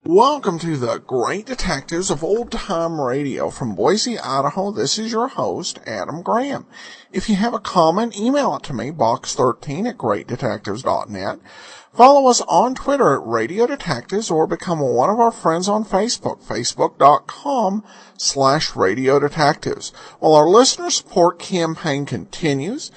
Welcome to the Great Detectives of Old Time Radio. From Boise, Idaho, this is your host, Adam Graham. If you have a comment, email it to me, box13@greatdetectives.net. Follow us on Twitter at Radio Detectives or become one of our friends on Facebook, facebook.com/Radio Detectives. Well, our listener support campaign continues.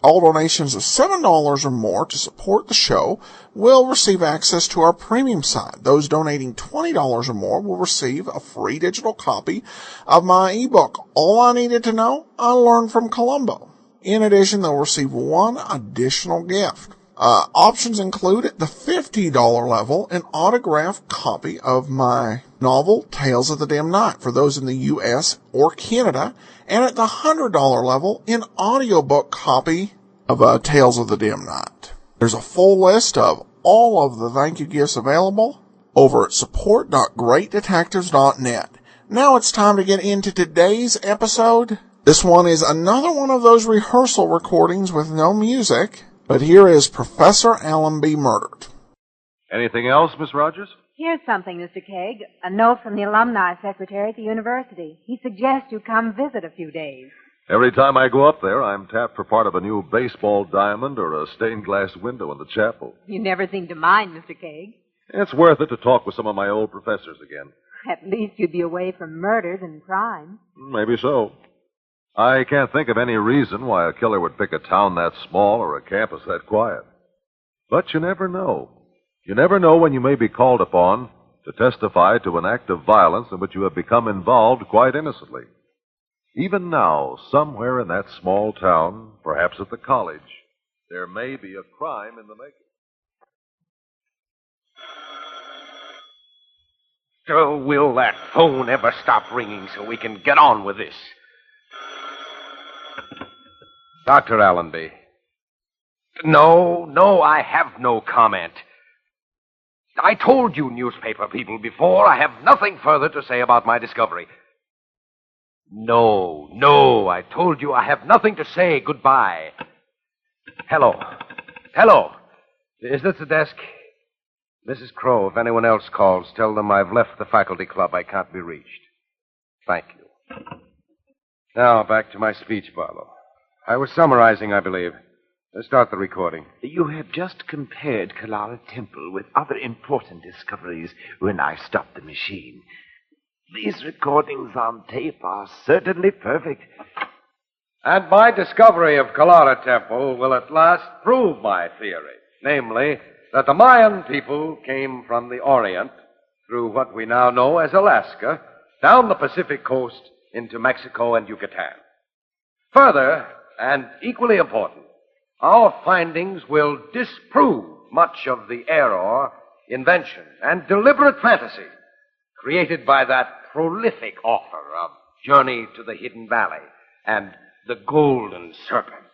All donations of $7 or more to support the show will receive access to our premium site. Those donating $20 or more will receive a free digital copy of my ebook, All I Needed to Know, I Learned from Columbo. In addition, they'll receive one additional gift. Options include at the $50 level an autographed copy of my novel, Tales of the Dim Night, for those in the U.S. or Canada, and at the $100 level an audiobook copy of Tales of the Dim Night. There's a full list of all of the thank you gifts available over at support.greatdetectives.net. Now it's time to get into today's episode. This one is another one of those rehearsal recordings with no music. But here is Professor Allenby murdered. Anything else, Miss Rogers? Here's something, Mr. Kegg. A note from the alumni secretary at the university. He suggests you come visit a few days. Every time I go up there, I'm tapped for part of a new baseball diamond or a stained glass window in the chapel. You never seem to mind, Mr. Kegg. It's worth it to talk with some of my old professors again. At least you'd be away from murders and crime. Maybe so. I can't think of any reason why a killer would pick a town that small or a campus that quiet. But you never know. You never know when you may be called upon to testify to an act of violence in which you have become involved quite innocently. Even now, somewhere in that small town, perhaps at the college, there may be a crime in the making. Oh, will that phone ever stop ringing so we can get on with this? Dr. Allenby. No, I have no comment. I told you newspaper people before I have nothing further to say about my discovery. No, I told you I have nothing to say. Goodbye. Hello. Is this the desk? Mrs. Crow, if anyone else calls, tell them I've left the faculty club. I can't be reached. Thank you. Now, back to my speech, Barlow. I was summarizing, I believe. Let's start the recording. You have just compared Kalara Temple with other important discoveries when I stopped the machine. These recordings on tape are certainly perfect. And my discovery of Kalara Temple will at last prove my theory. Namely, that the Mayan people came from the Orient through what we now know as Alaska, down the Pacific coast into Mexico and Yucatan. Further, and equally important, our findings will disprove much of the error, invention, and deliberate fantasy created by that prolific author of Journey to the Hidden Valley and The Golden Serpent.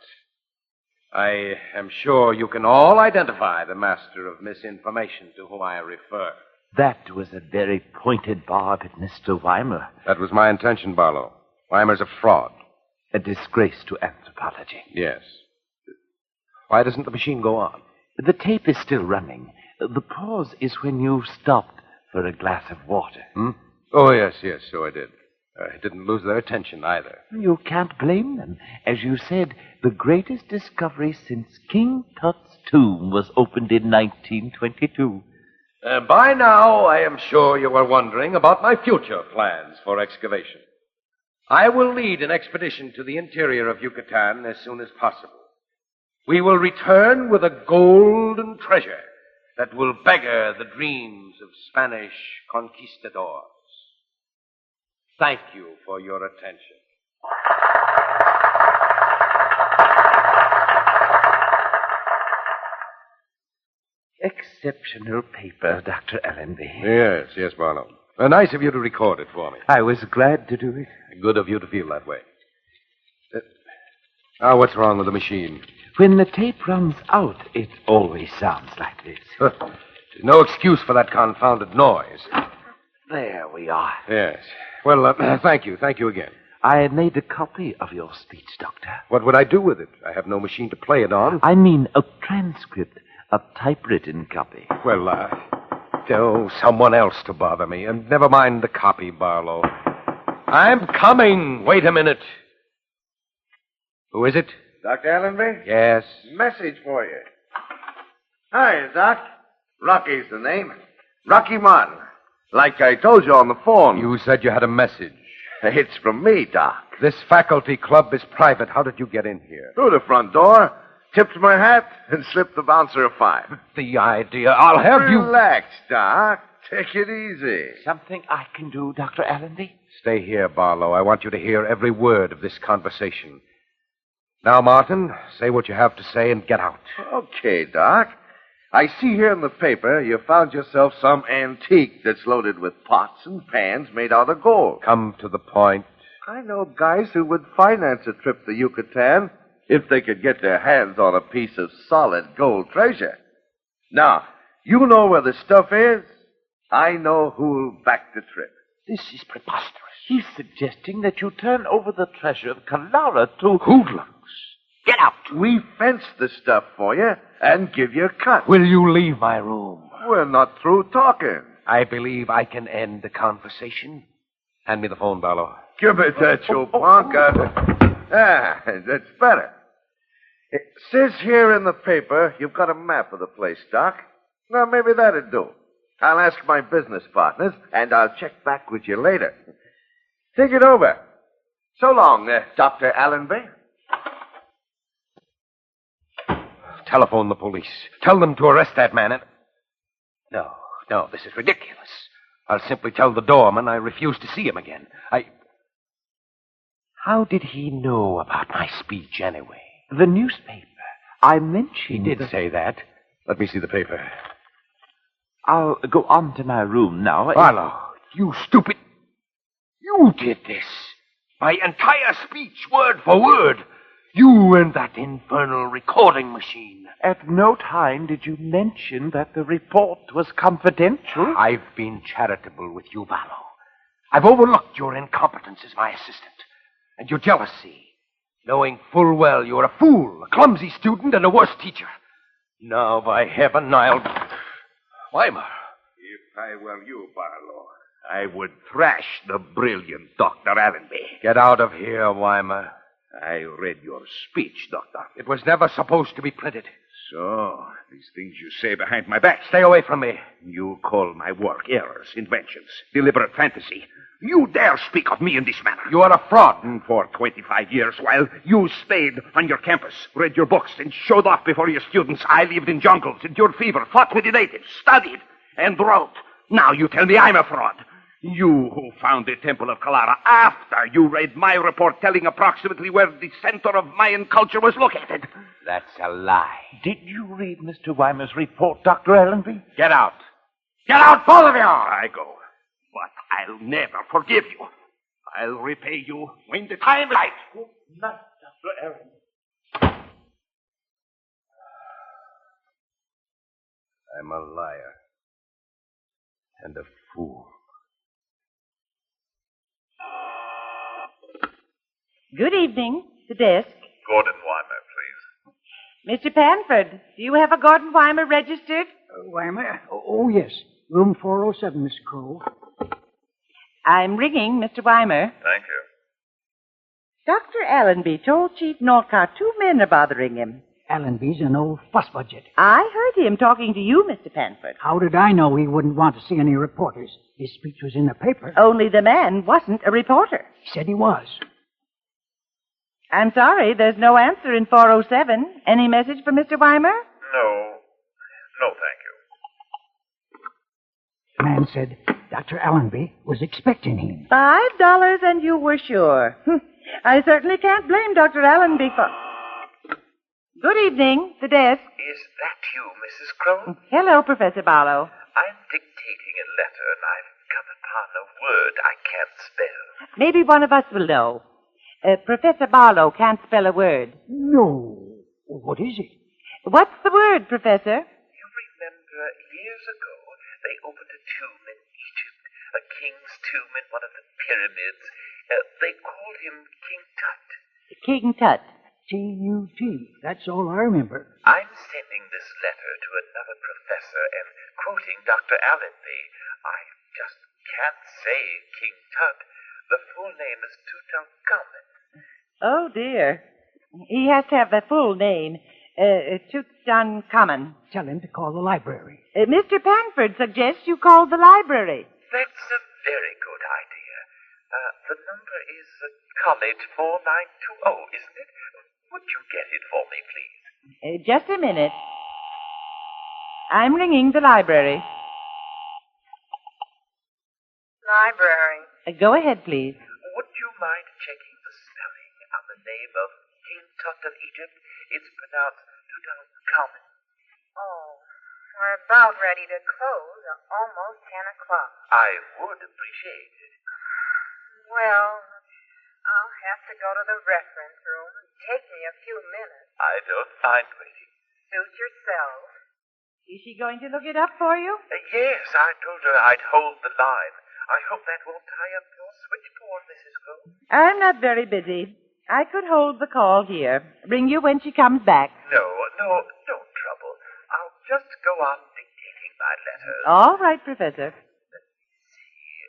I am sure you can all identify the master of misinformation to whom I refer. That was a very pointed barb at Mr. Weimer. That was my intention, Barlow. Weimer's a fraud. A disgrace to anthropology. Yes. Why doesn't the machine go on? The tape is still running. The pause is when you stopped for a glass of water. Oh, yes, so I did. I didn't lose their attention either. You can't blame them. As you said, the greatest discovery since King Tut's tomb was opened in 1922. By now, I am sure you are wondering about my future plans for excavation. I will lead an expedition to the interior of Yucatan as soon as possible. We will return with a golden treasure that will beggar the dreams of Spanish conquistadors. Thank you for your attention. Exceptional paper, Dr. Allenby. Yes, Barlow. Nice of you to record it for me. I was glad to do it. Good of you to feel that way. Now, what's wrong with the machine? When the tape runs out, it always sounds like this. There's no excuse for that confounded noise. There we are. Yes. Well, thank you. Thank you again. I made a copy of your speech, Doctor. What would I do with it? I have no machine to play it on. I mean a transcript, a typewritten copy. Well, tell someone else to bother me. And never mind the copy, Barlow. I'm coming. Wait a minute. Who is it? Dr. Allenby? Yes. Message for you. Hi, Doc. Rocky's the name. Rocky Martin. Like I told you on the phone. You said you had a message. It's from me, Doc. This faculty club is private. How did you get in here? Through the front door, tipped my hat, and slipped the bouncer a $5. The idea. I'll have you... Relax, Doc. Take it easy. Something I can do, Dr. Allenby? Stay here, Barlow. I want you to hear every word of this conversation. Now, Martin, say what you have to say and get out. Okay, Doc. I see here in the paper you found yourself some antique that's loaded with pots and pans made out of gold. Come to the point. I know guys who would finance a trip to Yucatan if they could get their hands on a piece of solid gold treasure. Now, you know where the stuff is. I know who'll back the trip. This is preposterous. He's suggesting that you turn over the treasure of Kalara to Hoodlums. Get out. We fence the stuff for you and give you a cut. Will you leave my room? We're not through talking. I believe I can end the conversation. Hand me the phone, Barlow. Give me that, you punk. That's better. It says here in the paper you've got a map of the place, Doc. Well, maybe that'd do. I'll ask my business partners, and I'll check back with you later. Think it over. So long, Dr. Allenby. Telephone the police. Tell them to arrest that man and... No, this is ridiculous. I'll simply tell the doorman I refuse to see him again. How did he know about my speech anyway? the newspaper. I mentioned... He did say that. Let me see the paper. I'll go on to my room now. Barlow, you stupid... You did this. My entire speech, word for word. You and that infernal recording machine. At no time did you mention that the report was confidential. I've been charitable with you, Barlow. I've overlooked your incompetence as my assistant, and your jealousy, knowing full well you're a fool, a clumsy student, and a worse teacher. Now, by heaven, I'll... Weimar. If I were you, Barlow, I would thrash the brilliant Dr. Allenby. Get out of here, Weimar. I read your speech, Doctor. It was never supposed to be printed. So, these things you say behind my back. Stay away from me. You call my work errors, inventions, deliberate fantasy. You dare speak of me in this manner. You are a fraud. And for 25 years, while you stayed on your campus, read your books, and showed off before your students, I lived in jungles, endured fever, fought with the natives, studied, and wrote. Now you tell me I'm a fraud. You who found the Temple of Kalara after you read my report telling approximately where the center of Mayan culture was located. That's a lie. Did you read Mr. Weimer's report, Dr. Allenby? Get out. Get out, both of you! I go. But I'll never forgive you. I'll repay you when the time lies. Not Dr. Allenby. I'm a liar. And a fool. Good evening. The desk. Gordon Weimer, please. Mr. Panford, do you have a Gordon Weimer registered? Weimer? Oh, yes. Room 407, Miss Crow. I'm ringing Mr. Weimer. Thank you. Dr. Allenby told Chief Northcott 2 men are bothering him. Allenby's an old fuss budget. I heard him talking to you, Mr. Panford. How did I know he wouldn't want to see any reporters? His speech was in the paper. Only the man wasn't a reporter. He said he was. I'm sorry, there's no answer in 407. Any message for Mr. Weimer? No, thank you. The man said Dr. Allenby was expecting him. $5 and you were sure. I certainly can't blame Dr. Allenby for... Good evening, the desk. Is that you, Mrs. Crow? Hello, Professor Barlow. I'm dictating a letter, and I've got a upon a word I can't spell. Maybe one of us will know. Professor Barlow can't spell a word. No. What is it? What's the word, Professor? You remember years ago they opened a tomb in Egypt, a king's tomb in one of the pyramids. They called him King Tut. King Tut. T-U-T. That's all I remember. I'm sending this letter to another professor and quoting Dr. Allenby. I just can't say King Tut. The full name is Tutankhamun. Oh, dear. He has to have the full name. Tutankhamun. Tell him to call the library. Mr. Panford suggests you call the library. That's a very good idea. The number is College 4920, isn't it? Would you get it for me, please? Just a minute. I'm ringing the library. Library. Go ahead, please. Would you mind checking the spelling on the name of King Tut of Egypt? It's pronounced Tutankhamun. Oh, we're about ready to close. Almost 10 o'clock. I would appreciate it. Well, I'll have to go to the reference room. Take me a few minutes. I don't mind waiting. Suit yourself. Is she going to look it up for you? Yes, I told her I'd hold the line. I hope that won't tie up your switchboard, Mrs. Crowe. I'm not very busy. I could hold the call here. Ring you when she comes back. No trouble. I'll just go on dictating my letters. All right, Professor. Let me see.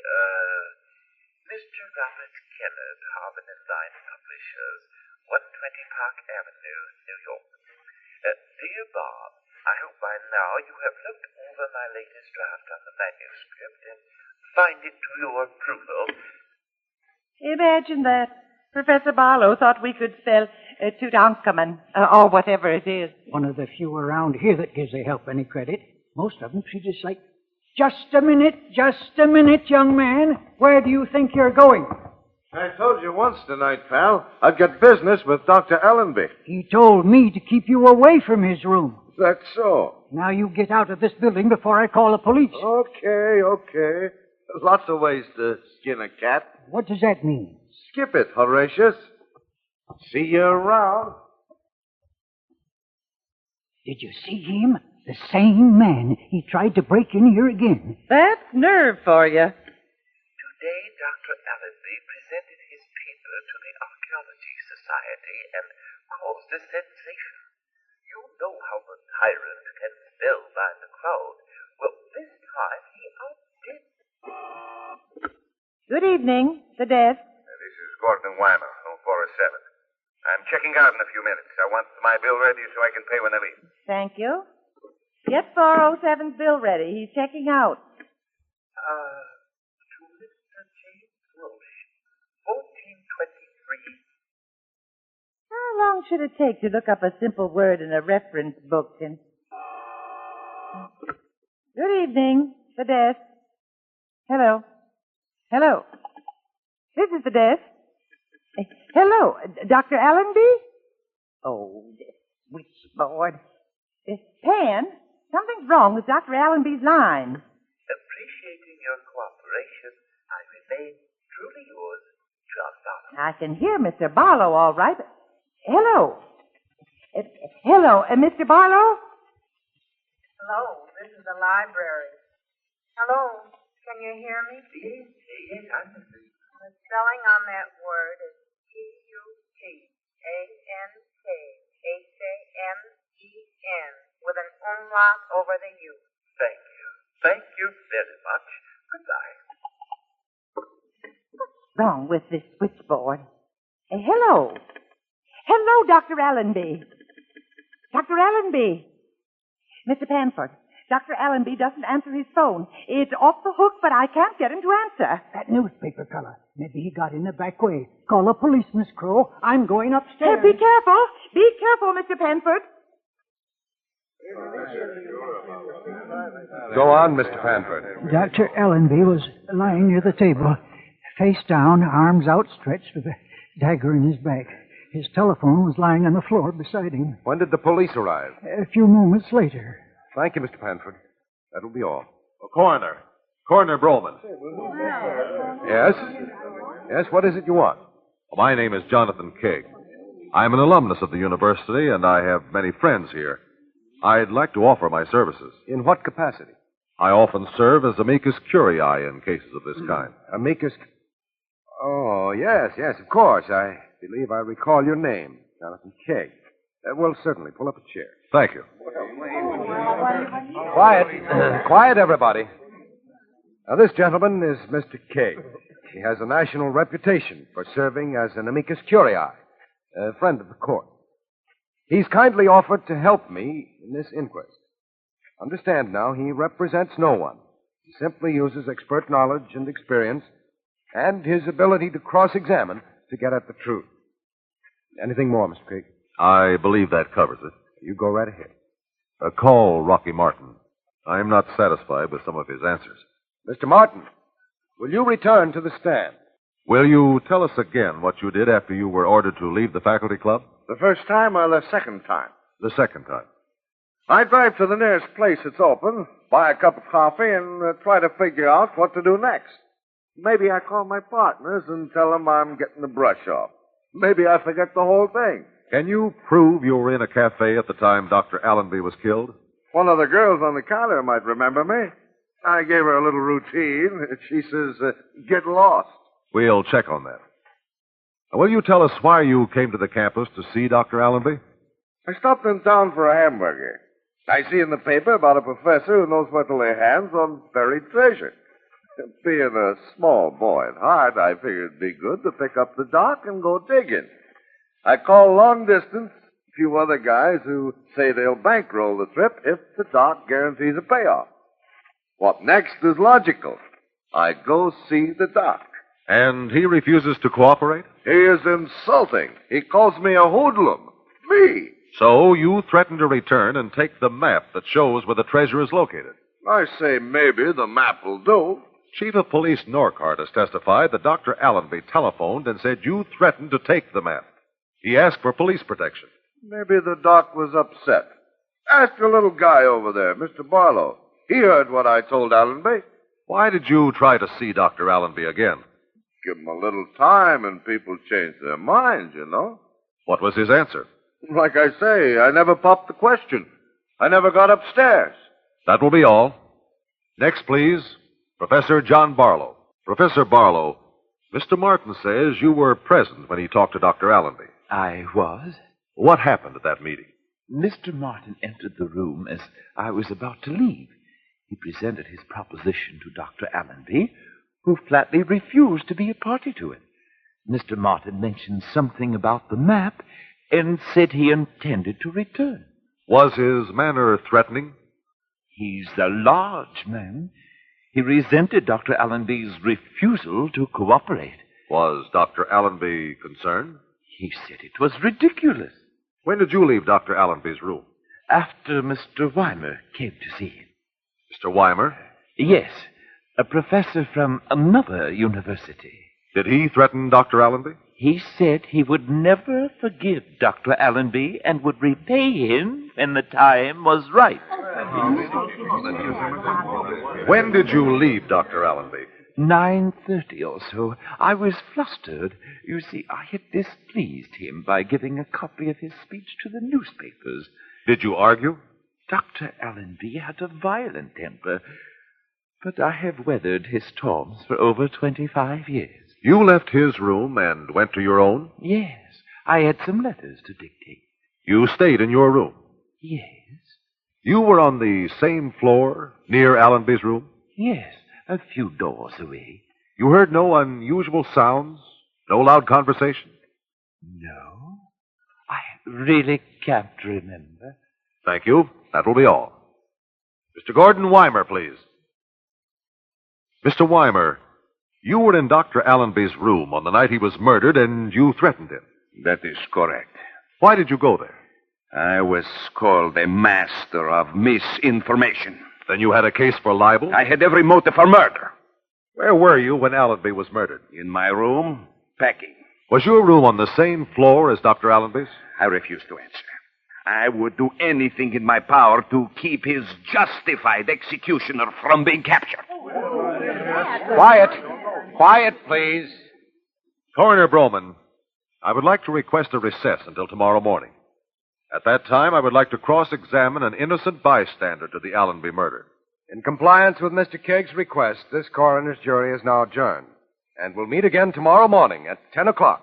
Mr. Robert Kennard, Harmon and Line Publishers, 120 Park Avenue, New York. Dear Bob, I hope by now you have looked over my latest draft on the manuscript and find it to your approval. Imagine that. Professor Barlow thought we could spell Tutankhamun, or whatever it is. One of the few around here that gives the help any credit. Most of them treat us like, just a minute, young man. Where do you think you're going? I told you once tonight, pal. I've got business with Dr. Allenby. He told me to keep you away from his room. That's so. Now you get out of this building before I call the police. Okay. There's lots of ways to skin a cat. What does that mean? Skip it, Horatius. See you around. Did you see him? The same man. He tried to break in here again. That's nerve for you. Today, Dr. Allenby presented his paper to the Archeology Society and caused a sensation. You know how the tyrant can spellbind the crowd. Well, this time he outdid. Good evening. The desk. This is Gordon Weimer, 0407. I'm checking out in a few minutes. I want my bill ready so I can pay when I leave. Thank you. Get 407's bill ready. He's checking out. To Mr. James Roche, 1423. How long should it take to look up a simple word in a reference book? And good evening. The desk. Hello. This is the desk. Hello, Dr. Allenby? Oh, this switchboard. Pan, something's wrong with Dr. Allenby's line. Appreciating your cooperation, I remain truly yours, John Barlow. I can hear Mr. Barlow all right. Hello. Hello, Mr. Barlow? Hello, this is the library. Hello, can you hear me? Yes, I'm listening. The spelling on that word is Tutankhamen with an umlaut over the U. Thank you. Thank you very much. Goodbye. What's wrong with this switchboard? Hello. Hello, Dr. Allenby. Dr. Allenby. Mr. Panford, Dr. Allenby doesn't answer his phone. It's off the hook, but I can't get him to answer. That newspaper fella. Maybe he got in the back way. Call the police, Miss Crowe. I'm going upstairs. Be careful. Be careful, Mr. Panford. Go on, Mr. Panford. Dr. Allenby was lying near the table, face down, arms outstretched, with a dagger in his back. His telephone was lying on the floor beside him. When did the police arrive? A few moments later. Thank you, Mr. Panford. That'll be all. Coroner, Coroner Broman. Yes? Yes, what is it you want? My name is Jonathan Kegg. I'm an alumnus of the university, and I have many friends here. I'd like to offer my services. In what capacity? I often serve as amicus curiae in cases of this kind. Amicus. Oh, yes, of course. I believe I recall your name, Jonathan Kegg. Well, certainly. Pull up a chair. Thank you. Quiet, everybody. Now, this gentleman is Mr. Kegg. He has a national reputation for serving as an amicus curiae, a friend of the court. He's kindly offered to help me in this inquest. Understand now, he represents no one. He simply uses expert knowledge and experience and his ability to cross-examine to get at the truth. Anything more, Mr. Kegg? I believe that covers it. You go right ahead. Call Rocky Martin. I'm not satisfied with some of his answers. Mr. Martin, will you return to the stand? Will you tell us again what you did after you were ordered to leave the faculty club? The first time or the second time? The second time. I drive to the nearest place that's open, buy a cup of coffee, and try to figure out what to do next. Maybe I call my partners and tell them I'm getting the brush off. Maybe I forget the whole thing. Can you prove you were in a cafe at the time Dr. Allenby was killed? One of the girls on the counter might remember me. I gave her a little routine. She says, get lost. We'll check on that. Will you tell us why you came to the campus to see Dr. Allenby? I stopped in town for a hamburger. I see in the paper about a professor who knows where to lay hands on buried treasure. Being a small boy at heart, I figured it'd be good to pick up the doc and go digging. I call long distance a few other guys who say they'll bankroll the trip if the doc guarantees a payoff. What next is logical. I go see the doc. And he refuses to cooperate? He is insulting. He calls me a hoodlum. Me. So you threaten to return and take the map that shows where the treasure is located. I say maybe the map will do. Chief of Police Norcart has testified that Dr. Allenby telephoned and said you threatened to take the map. He asked for police protection. Maybe the doc was upset. Ask the little guy over there, Mr. Barlow. He heard what I told Allenby. Why did you try to see Dr. Allenby again? Give him a little time and people change their minds, you know. What was his answer? Like I say, I never popped the question. I never got upstairs. That will be all. Next, please, Professor John Barlow. Professor Barlow, Mr. Martin says you were present when he talked to Dr. Allenby. I was. What happened at that meeting? Mr. Martin entered the room as I was about to leave. He presented his proposition to Dr. Allenby, who flatly refused to be a party to it. Mr. Martin mentioned something about the map and said he intended to return. Was his manner threatening? He's a large man. He resented Dr. Allenby's refusal to cooperate. Was Dr. Allenby concerned? He said it was ridiculous. When did you leave Dr. Allenby's room? After Mr. Weimer came to see him. Mr. Weimer? Yes, a professor from another university. Did he threaten Dr. Allenby? He said he would never forgive Dr. Allenby and would repay him when the time was right. When did you leave Dr. Allenby? 9:30 or so. I was flustered. You see, I had displeased him by giving a copy of his speech to the newspapers. Did you argue? Dr. Allenby had a violent temper, but I have weathered his storms for over 25 years. You left his room and went to your own? Yes. I had some letters to dictate. You stayed in your room? Yes. You were on the same floor, near Allenby's room? Yes, a few doors away. You heard no unusual sounds? No loud conversation? No. I really can't remember. Thank you. That will be all. Mr. Gordon Weimer, please. Mr. Weimer, you were in Dr. Allenby's room on the night he was murdered, and you threatened him. That is correct. Why did you go there? I was called a master of misinformation. Then you had a case for libel? I had every motive for murder. Where were you when Allenby was murdered? In my room, packing. Was your room on the same floor as Dr. Allenby's? I refuse to answer. I would do anything in my power to keep his justified executioner from being captured. Quiet. Quiet, please. Coroner Broman, I would like to request a recess until tomorrow morning. At that time, I would like to cross-examine an innocent bystander to the Allenby murder. In compliance with Mr. Kegg's request, this coroner's jury is now adjourned. And we'll meet again tomorrow morning at 10 o'clock.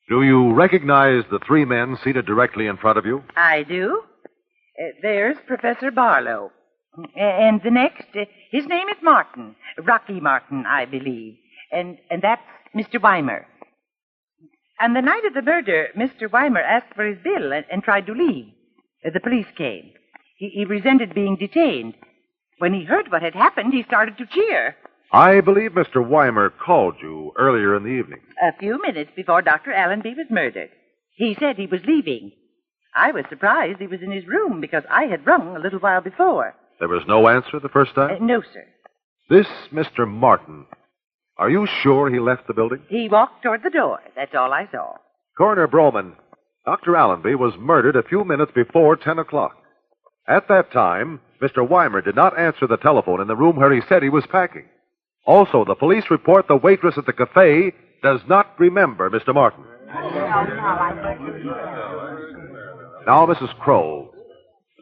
Do you recognize the three men seated directly in front of you? I do. There's Professor Barlow. And the next, his name is Martin. Rocky Martin, I believe. And that's Mr. Weimer. On the night of the murder, Mr. Weimer asked for his bill and tried to leave. The police came. He resented being detained. When he heard what had happened, he started to cheer. I believe Mr. Weimer called you earlier in the evening. A few minutes before Dr. Allenby was murdered. He said he was leaving. I was surprised he was in his room because I had rung a little while before. There was no answer the first time? No, sir. This Mr. Martin, are you sure he left the building? He walked toward the door. That's all I saw. Coroner Broman, Dr. Allenby was murdered a few minutes before 10 o'clock. At that time, Mr. Weimer did not answer the telephone in the room where he said he was packing. Also, the police report the waitress at the cafe does not remember Mr. Martin. Now, Mrs. Crow,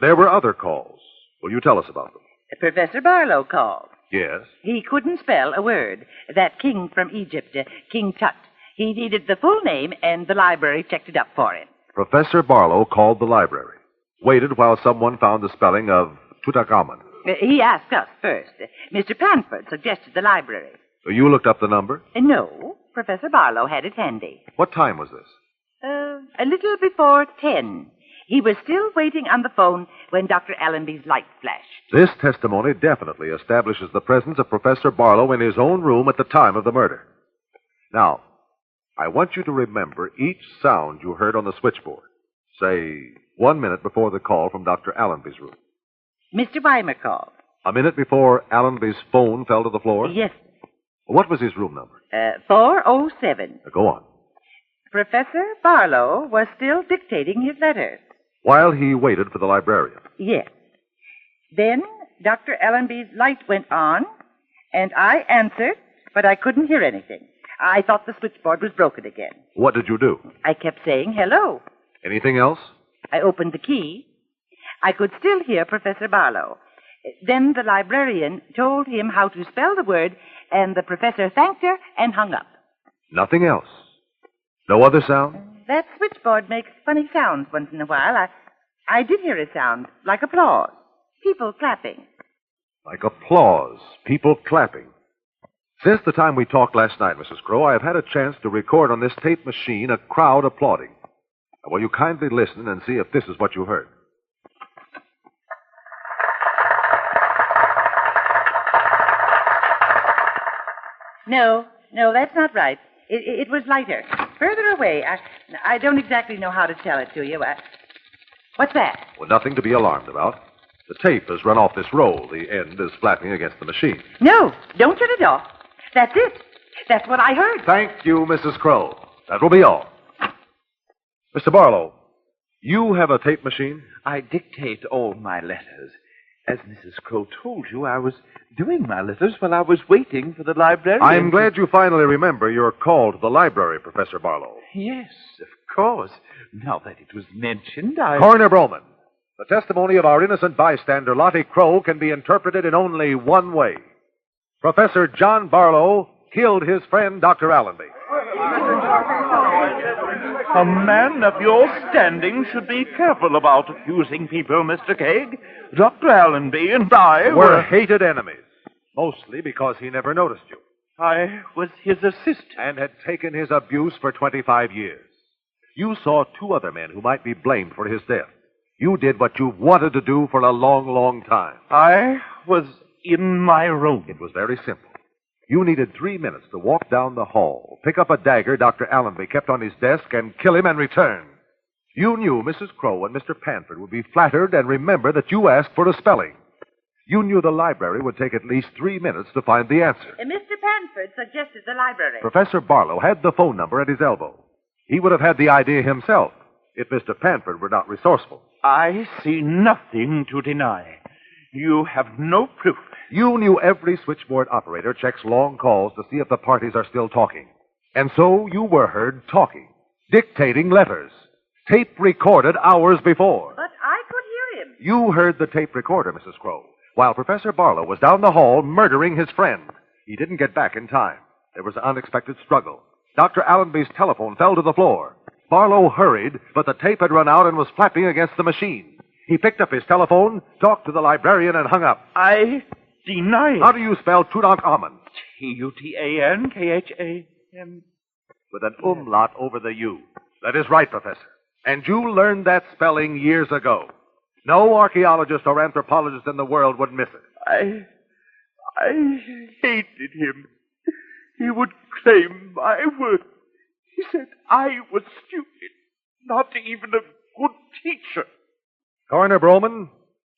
there were other calls. Will you tell us about them? Professor Barlow called. Yes. He couldn't spell a word. That king from Egypt, King Tut. He needed the full name, and the library checked it up for him. Professor Barlow called the library, waited while someone found the spelling of Tutankhamun. He asked us first. Mr. Panford suggested the library. You looked up the number? No. Professor Barlow had it handy. What time was this? A little before 10. He was still waiting on the phone when Dr. Allenby's light flashed. This testimony definitely establishes the presence of Professor Barlow in his own room at the time of the murder. Now, I want you to remember each sound you heard on the switchboard. Say, 1 minute before the call from Dr. Allenby's room. Mr. Weimer called. A minute before Allenby's phone fell to the floor? Yes. What was his room number? 407. Go on. Professor Barlow was still dictating his letters. While he waited for the librarian? Yes. Then Dr. Allenby's light went on, and I answered, but I couldn't hear anything. I thought the switchboard was broken again. What did you do? I kept saying hello. Anything else? I opened the key. I could still hear Professor Barlow. Then the librarian told him how to spell the word, and the professor thanked her and hung up. Nothing else? No other sound? That switchboard makes funny sounds once in a while. I did hear a sound, like applause. People clapping. Like applause. People clapping. Since the time we talked last night, Mrs. Crow, I have had a chance to record on this tape machine a crowd applauding. Now, will you kindly listen and see if this is what you heard? No, that's not right. It was lighter. Further away. I don't exactly know how to tell it to you. What's that? Well, nothing to be alarmed about. The tape has run off this roll. The end is flapping against the machine. No, don't turn it off. That's it. That's what I heard. Thank you, Mrs. Crow. That will be all. Mr. Barlow, you have a tape machine? I dictate all my letters. As Mrs. Crow told you, I was doing my letters while I was waiting for the librarian. I'm glad you finally remember your call to the library, Professor Barlow. Yes, of course. Now that it was mentioned, Coroner Broman, the testimony of our innocent bystander, Lottie Crow, can be interpreted in only one way. Professor John Barlow killed his friend, Dr. Allenby. A man of your standing should be careful about accusing people, Mr. Kegg. Dr. Allenby and I were hated enemies, mostly because he never noticed you. I was his assistant. And had taken his abuse for 25 years. You saw two other men who might be blamed for his death. You did what you wanted to do for a long, long time. I was in my room. It was very simple. You needed 3 minutes to walk down the hall, pick up a dagger Dr. Allenby kept on his desk, and kill him and return. You knew Mrs. Crow and Mr. Panford would be flattered and remember that you asked for a spelling. You knew the library would take at least 3 minutes to find the answer. Mr. Panford suggested the library. Professor Barlow had the phone number at his elbow. He would have had the idea himself if Mr. Panford were not resourceful. I see nothing to deny. You have no proof. You knew every switchboard operator checks long calls to see if the parties are still talking. And so you were heard talking, dictating letters, tape recorded hours before. But I could hear him. You heard the tape recorder, Mrs. Crow, while Professor Barlow was down the hall murdering his friend. He didn't get back in time. There was an unexpected struggle. Dr. Allenby's telephone fell to the floor. Barlow hurried, but the tape had run out and was flapping against the machine. He picked up his telephone, talked to the librarian, and hung up. I deny it. How do you spell Tutankhamun? Tutankhamun. With an umlaut over the U. That is right, Professor. And you learned that spelling years ago. No archaeologist or anthropologist in the world would miss it. I hated him. He would claim my worth. He said I was stupid, not even a good teacher. Coroner Broman,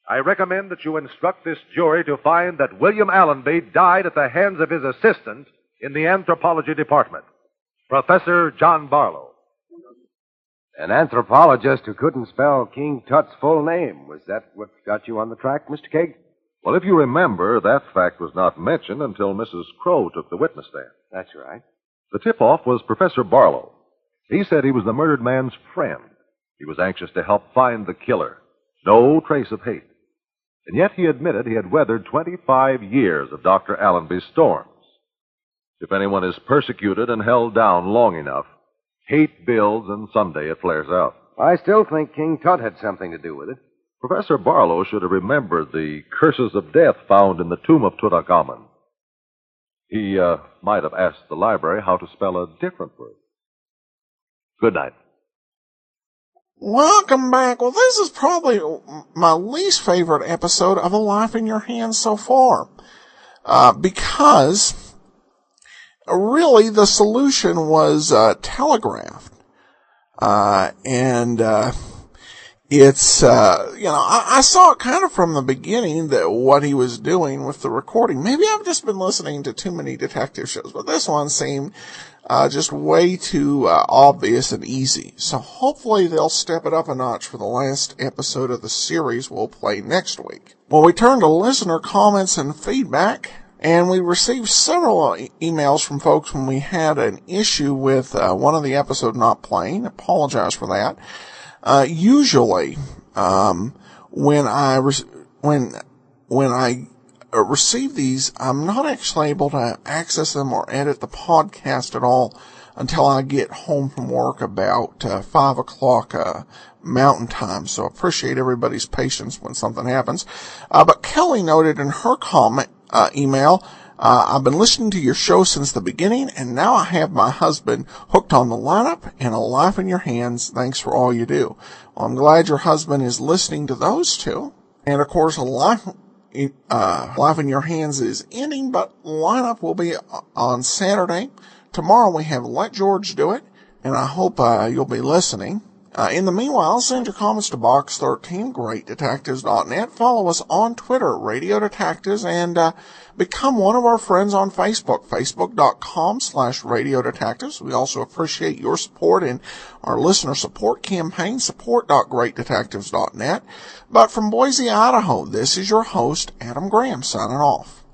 I recommend that you instruct this jury to find that William Allenby died at the hands of his assistant in the anthropology department, Professor John Barlow. An anthropologist who couldn't spell King Tut's full name. Was that what got you on the track, Mr. Kegg? Well, if you remember, that fact was not mentioned until Mrs. Crow took the witness stand. That's right. The tip-off was Professor Barlow. He said he was the murdered man's friend. He was anxious to help find the killer. No trace of hate. And yet he admitted he had weathered 25 years of Dr. Allenby's storms. If anyone is persecuted and held down long enough, hate builds and someday it flares out. I still think King Tut had something to do with it. Professor Barlow should have remembered the curses of death found in the tomb of Tutankhamun. He might have asked the library how to spell a different word. Good night. Welcome back. Well, this is probably my least favorite episode of A Life in Your Hands so far. Because really the solution was telegraphed. It's, I saw it kind of from the beginning that what he was doing with the recording. Maybe I've just been listening to too many detective shows, but this one seemed just way too obvious and easy. So hopefully they'll step it up a notch for the last episode of the series we'll play next week. Well, we turn to listener comments and feedback, and we received several emails from folks when we had an issue with one of the episodes not playing. Apologize for that. Usually, when I receive these, I'm not actually able to access them or edit the podcast at all until I get home from work about 5 o'clock Mountain Time. So I appreciate everybody's patience when something happens. But Kelly noted in her comment email, I've been listening to your show since the beginning, and now I have my husband hooked on the lineup and A Life in Your Hands. Thanks for all you do. Well, I'm glad your husband is listening to those two. And of course, A Life in Your Hands is ending, but lineup will be on Saturday. Tomorrow we have Let George Do It, and I hope you'll be listening. In the meanwhile, send your comments to Box13, GreatDetectives.net. Follow us on Twitter, Radio Detectives, and become one of our friends on Facebook, Facebook.com/Radio Detectives. We also appreciate your support in our listener support campaign, support.greatdetectives.net. But from Boise, Idaho, this is your host, Adam Graham, signing off.